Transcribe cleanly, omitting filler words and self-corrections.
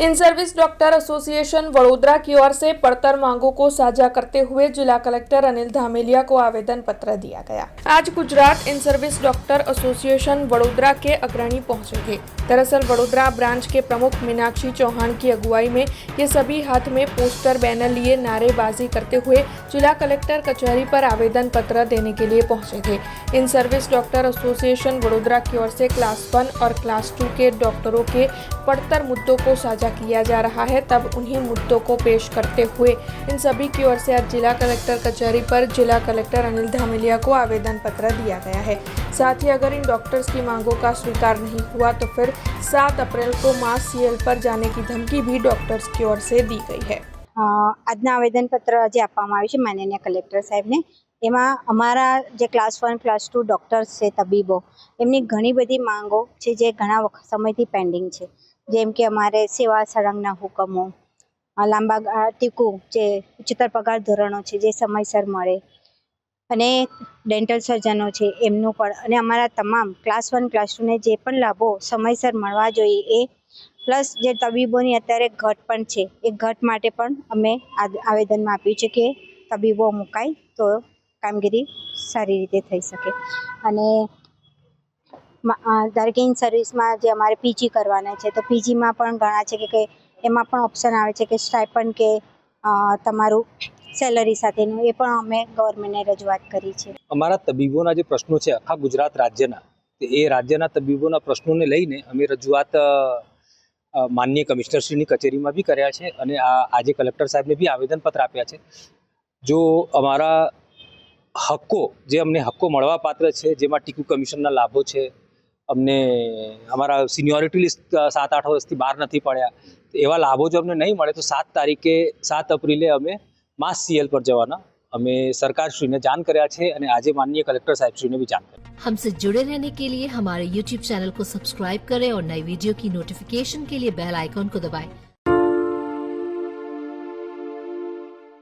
In service doctor association Vadodara की ओर से पड़तर मांगों को साझा करते हुए जिला कलेक्टर अनिल धामेलिया को आवेदन पत्र दिया गया। आज Gujarat in service doctor association Vadodara के अग्रणी पहुंचे थे। दरअसल वडोदरा ब्रांच के प्रमुख मीनाक्षी चौहान की अगुवाई में ये सभी हाथ में पोस्टर बैनर लिए नारेबाजी करते हुए जिला कलेक्टर कचहरी पर आवेदन पत्र देने के लिए पहुंचे थे। In service doctor association Vadodara की ओर से क्लास 1 और क्लास 2 के डॉक्टरों के पड़तर मुद्दों को साझा किया जा रहा है। तब उन्हीं मुद्दों को पेश करते हुए इन सभी की ओर से आज जिला कलेक्टर कचहरी पर जिला कलेक्टर अनिल धामेलिया को आवेदन पत्र दिया गया है। साथ ही अगर इन डॉक्टर्स की मांगों का स्वीकार नहीं हुआ तो फिर 7 अप्रैल को मास सीएल पर जाने की धमकी भी डॉक्टर्स की ओर से दी गई है। આજના આવેદનપત્ર જે આપવામાં આવ્યું છે માનનીય કલેક્ટર સાહેબને, એમાં અમારા જે ક્લાસ 1 ક્લાસ 2 ડૉક્ટર્સ છે, તબીબો, એમની ઘણી બધી માંગો છે જે ઘણા સમયથી પેન્ડિંગ છે, જેમ કે અમારે સેવા સળંગના હુકમો, લાંબા ટીકું જે ઉચ્ચતર પગાર ધોરણો છે જે સમયસર મળે, અને ડેન્ટલ સર્જનો છે એમનું પણ, અને અમારા તમામ ક્લાસ 1 ક્લાસ 2ને જે પણ લાભો સમયસર મળવા જોઈએ એ, પ્લસ જે તબીબોની અત્યારે ઘટ પણ છે એ ઘટ માટે પણ અમે આવેદનમાં આપ્યું છે કે તબીબો મુકાય તો કામગીરી સારી રીતે થઈ શકે। અને ધારો કે ઇન સર્વિસમાં જે અમારે પીજી કરવાના છે તો પીજીમાં પણ ઘણા છે કે એમાં પણ ઓપ્શન આવે છે કે સ્ટાઇપન્ડ કે તમારું સેલરી સાથેનું, એ પણ અમે ગવર્મેન્ટને રજૂઆત કરી છે। અમારા તબીબોના જે પ્રશ્નો છે આખા ગુજરાત રાજ્યના, એ રાજ્યના તબીબોના પ્રશ્નોને લઈને અમે રજૂઆત માનનીય કમિશનરશ્રીની કચેરીમાં બી કર્યા છે અને આજે કલેક્ટર સાહેબને બી આવેદનપત્ર આપ્યા છે। જો અમારા હક્કો જે અમને હક્કો મળવા પાત્ર છે, જેમાં ટીકુ કમિશનના લાભો છે, અમને અમારા સિનિયોરિટી લિસ્ટ 7-8 વર્ષથી બહાર નથી પડ્યા, એવા લાભો જો અમને નહીં મળે તો 7 એપ્રિલે અમે માસ सीएल पर जवाना हमें सरकार श्री ने जान कराया है और आज माननीय कलेक्टर साहब श्री ने भी जान कराया। हमसे जुड़े रहने के लिए हमारे YouTube चैनल को सब्सक्राइब करें और नई वीडियो की नोटिफिकेशन के लिए बेल आइकॉन को दबाएं।